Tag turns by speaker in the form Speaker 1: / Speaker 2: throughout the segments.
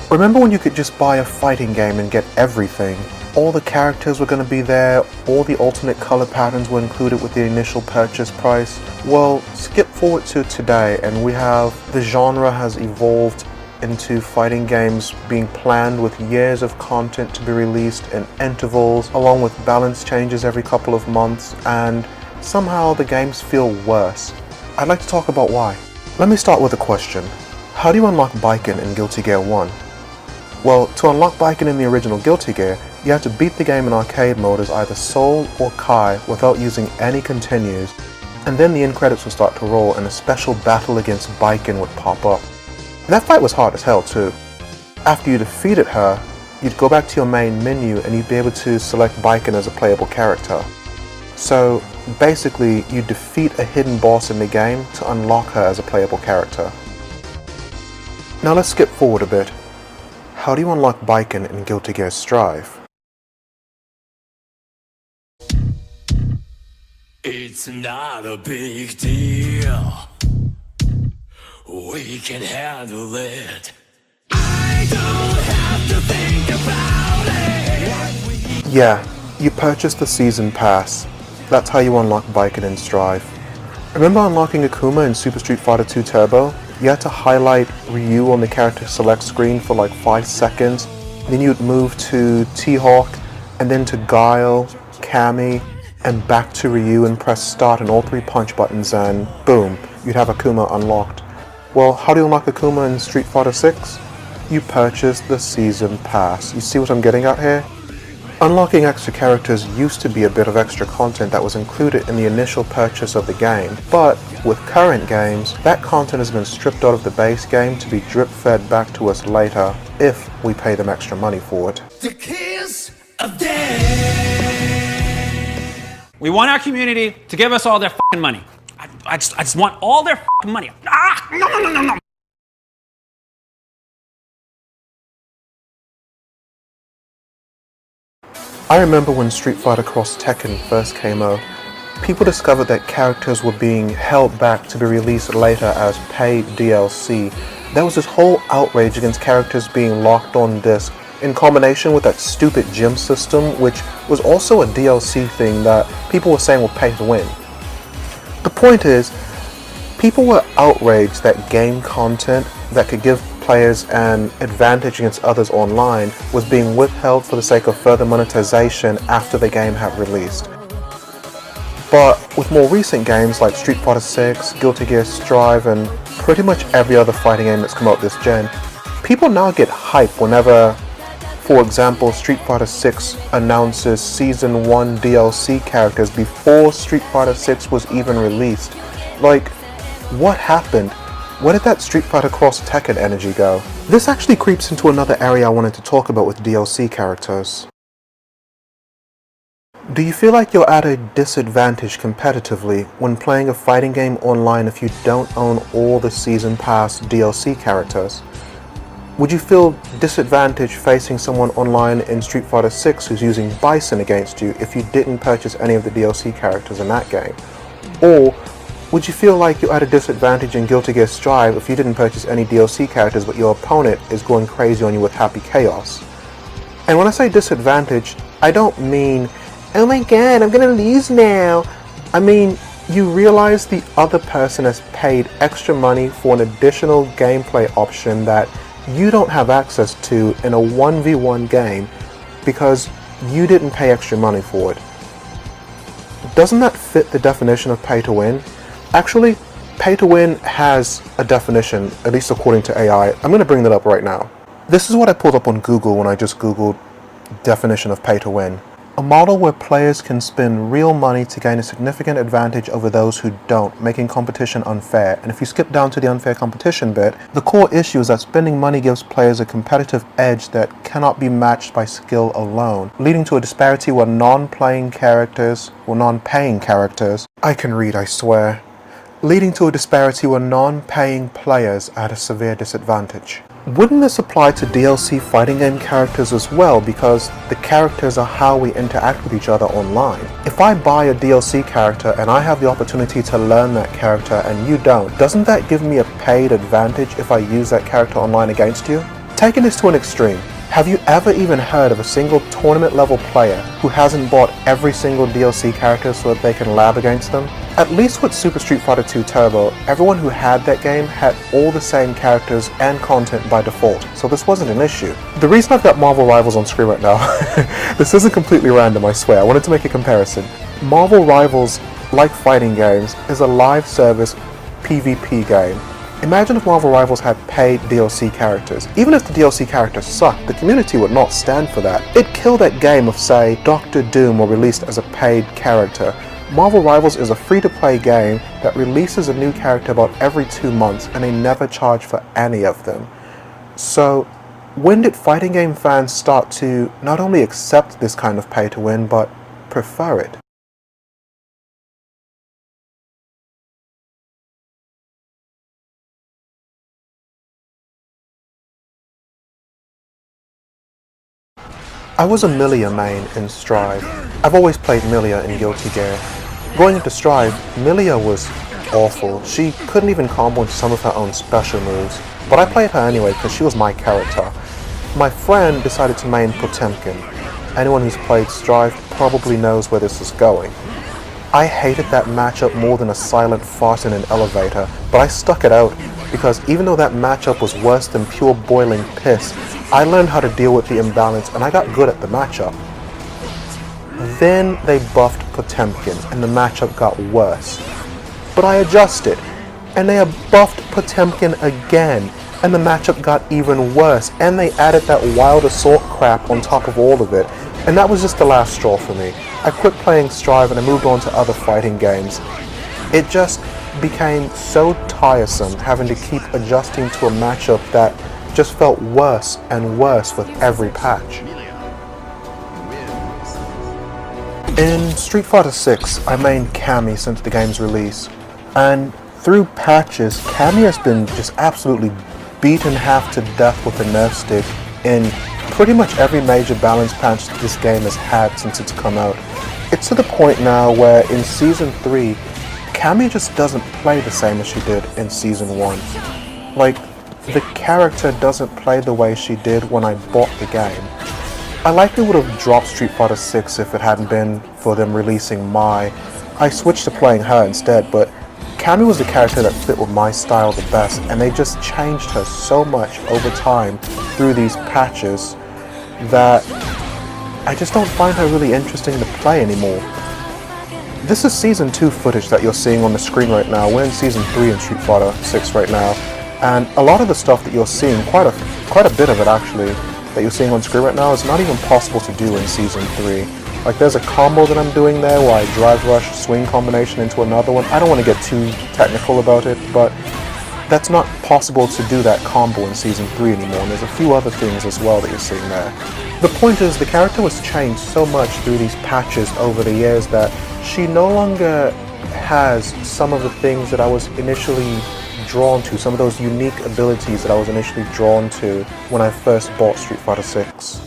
Speaker 1: Remember when you could just buy a fighting game and get everything? All the characters were going to be there, all the alternate color patterns were included with the initial purchase price. Well, skip forward to today and we have the genre has evolved into fighting games being planned with years of content to be released in intervals, along with balance changes every couple of months, and somehow the games feel worse. I'd like to talk about why. Let me start with a question. How do you unlock Baiken in Guilty Gear 1? Well, to unlock Baiken in the original Guilty Gear, you had to beat the game in arcade mode as either Sol or Kai without using any continues, and then the end credits would start to roll and a special battle against Baiken would pop up. And that fight was hard as hell too. After you defeated her, you'd go back to your main menu and you'd be able to select Baiken as a playable character. So basically, you defeat a hidden boss in the game to unlock her as a playable character. Now let's skip forward a bit. How do you unlock Baiken in Guilty Gear Strive?
Speaker 2: It's not a big deal. We can handle it. I don't have to think about it.
Speaker 1: Yeah, you purchase the Season Pass. That's how you unlock Baiken in Strive. Remember unlocking Akuma in Super Street Fighter 2 Turbo? You had to highlight Ryu on the character select screen for like 5 seconds. Then you'd move to T-Hawk, and then to Guile, Cammy, and back to Ryu and press start on all 3 punch buttons and boom, you'd have Akuma unlocked. Well, how do you unlock Akuma in Street Fighter 6? You purchase the Season Pass. You see what I'm getting at here? Unlocking extra characters used to be a bit of extra content that was included in the initial purchase of the game, but with current games, that content has been stripped out of the base game to be drip-fed back to us later, if we pay them extra money for it.
Speaker 2: The kiss of death.
Speaker 3: We want our community to give us all their fucking money. I just want all their fucking money. No.
Speaker 1: I remember when Street Fighter Cross Tekken first came out, people discovered that characters were being held back to be released later as paid DLC. There was this whole outrage against characters being locked on disc, in combination with that stupid gym system, which was also a DLC thing that people were saying would pay to win. The point is, people were outraged that game content that could give players an advantage against others online was being withheld for the sake of further monetization after the game had released. But with more recent games like Street Fighter 6, Guilty Gear Strive, and pretty much every other fighting game that's come out this gen, people now get hype whenever, for example, Street Fighter 6 announces Season 1 DLC characters before Street Fighter 6 was even released. Like, what happened? Where did that Street Fighter Cross Tekken energy go? This actually creeps into another area I wanted to talk about with DLC characters. Do you feel like you're at a disadvantage competitively when playing a fighting game online if you don't own all the Season Pass DLC characters? Would you feel disadvantaged facing someone online in Street Fighter 6 who's using Bison against you if you didn't purchase any of the DLC characters in that game? Or would you feel like you're at a disadvantage in Guilty Gear Strive if you didn't purchase any DLC characters but your opponent is going crazy on you with Happy Chaos? And when I say disadvantage, I don't mean, oh my god, I'm gonna lose now. I mean, you realize the other person has paid extra money for an additional gameplay option that you don't have access to in a 1v1 game because you didn't pay extra money for it. Doesn't that fit the definition of pay to win? Actually, pay to win has a definition, at least according to AI. I'm going to bring that up right now. This is what I pulled up on Google when I just Googled definition of pay to win. A model where players can spend real money to gain a significant advantage over those who don't, making competition unfair. And if you skip down to the unfair competition bit, the core issue is that spending money gives players a competitive edge that cannot be matched by skill alone, leading to a disparity where non-paying characters, I can read, I swear, leading to a disparity where non-paying players are at a severe disadvantage. Wouldn't this apply to DLC fighting game characters as well, because the characters are how we interact with each other online? If I buy a DLC character and I have the opportunity to learn that character and you don't, doesn't that give me a paid advantage if I use that character online against you? Taking this to an extreme, have you ever even heard of a single tournament level player who hasn't bought every single DLC character so that they can lab against them? At least with Super Street Fighter 2 Turbo, everyone who had that game had all the same characters and content by default, so this wasn't an issue. The reason I've got Marvel Rivals on screen right now, this isn't completely random, I swear, I wanted to make a comparison. Marvel Rivals, like fighting games, is a live service PvP game. Imagine if Marvel Rivals had paid DLC characters. Even if the DLC characters sucked, the community would not stand for that. It'd kill that game if, say, Doctor Doom were released as a paid character. Marvel Rivals is a free-to-play game that releases a new character about every 2 months, and they never charge for any of them. So, when did fighting game fans start to not only accept this kind of pay-to-win, but prefer it? I was a Millia main in Strive. I've always played Millia in Guilty Gear. Going into Strive, Millia was awful. She couldn't even combo into some of her own special moves, but I played her anyway because she was my character. My friend decided to main Potemkin. Anyone who's played Strive probably knows where this is going. I hated that matchup more than a silent fart in an elevator, but I stuck it out because even though that matchup was worse than pure boiling piss, I learned how to deal with the imbalance and I got good at the matchup. Then they buffed Potemkin and the matchup got worse. But I adjusted, and they buffed Potemkin again, and the matchup got even worse, and they added that Wild Assault crap on top of all of it, and that was just the last straw for me. I quit playing Strive and I moved on to other fighting games. It just became so tiresome having to keep adjusting to a matchup that just felt worse and worse with every patch. In Street Fighter 6, I mained Cammy since the game's release, and through patches, Cammy has been just absolutely beaten half to death with a nerf stick in pretty much every major balance patch this game has had since it's come out. It's to the point now where in Season 3, Cammy just doesn't play the same as she did in Season 1. Like, the character doesn't play the way she did when I bought the game. I likely would have dropped Street Fighter 6 if it hadn't been for them releasing Mai. I switched to playing her instead, but Cammy was the character that fit with my style the best, and they just changed her so much over time through these patches that I just don't find her really interesting to play anymore. This is Season 2 footage that you're seeing on the screen right now. We're in Season 3 in Street Fighter 6 right now. And a lot of the stuff that you're seeing, quite a bit of it actually, that you're seeing on screen right now is not even possible to do in Season 3. Like, there's a combo that I'm doing there where I drive rush swing combination into another one. I don't want to get too technical about it, but that's not possible to do that combo in Season 3 anymore, and there's a few other things as well that you're seeing there. The point is, the character was changed so much through these patches over the years that she no longer has some of the things that I was initially drawn to, some of those unique abilities that I was initially drawn to when I first bought Street Fighter 6.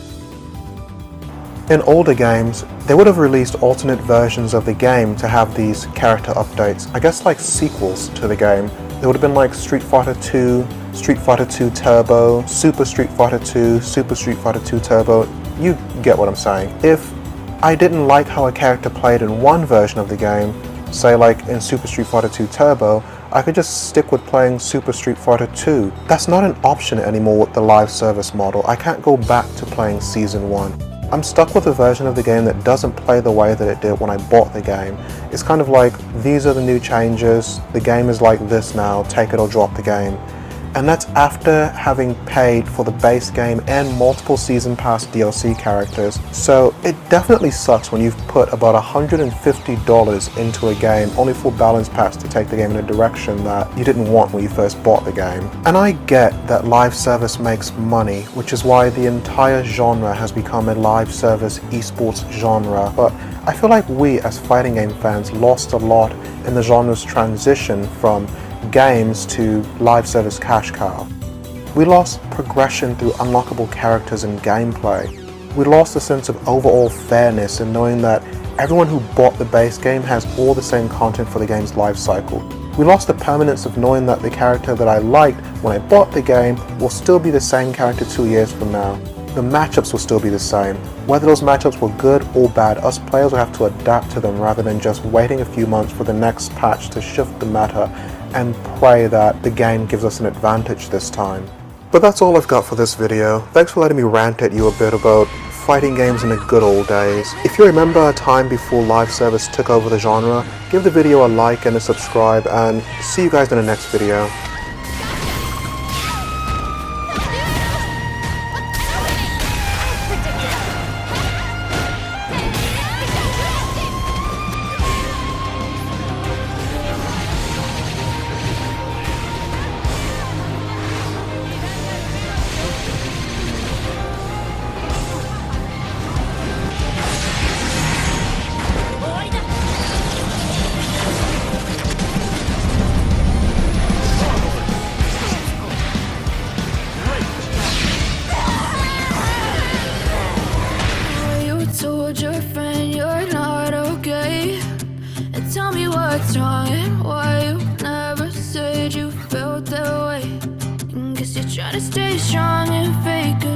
Speaker 1: In older games, they would have released alternate versions of the game to have these character updates, I guess like sequels to the game. There would have been like Street Fighter 2, Street Fighter 2 Turbo, Super Street Fighter 2, Super Street Fighter 2 Turbo, you get what I'm saying. If I didn't like how a character played in one version of the game, say like in Super Street Fighter 2 Turbo, I could just stick with playing Super Street Fighter 2. That's not an option anymore with the live service model. I can't go back to playing Season 1. I'm stuck with a version of the game that doesn't play the way that it did when I bought the game. It's kind of like, these are the new changes, the game is like this now, take it or drop the game. And that's after having paid for the base game and multiple Season Pass DLC characters. So it definitely sucks when you've put about $150 into a game only for Balance Pass to take the game in a direction that you didn't want when you first bought the game. And I get that live service makes money, which is why the entire genre has become a live service esports genre, but I feel like we as fighting game fans lost a lot in the genre's transition from games to live service cash cow. We lost progression through unlockable characters and gameplay. We lost a sense of overall fairness in knowing that everyone who bought the base game has all the same content for the game's life cycle. We lost the permanence of knowing that the character that I liked when I bought the game will still be the same character 2 years from now. The matchups will still be the same. Whether those matchups were good or bad, us players will have to adapt to them rather than just waiting a few months for the next patch to shift the meta and pray that the game gives us an advantage this time. But that's all I've got for this video. Thanks for letting me rant at you a bit about fighting games in the good old days. If you remember a time before live service took over the genre, give the video a like and a subscribe, and see you guys in the next video.
Speaker 4: Told your friend you're not okay, and tell me what's wrong and why you never said you felt that way. And guess you're trying to stay strong and fake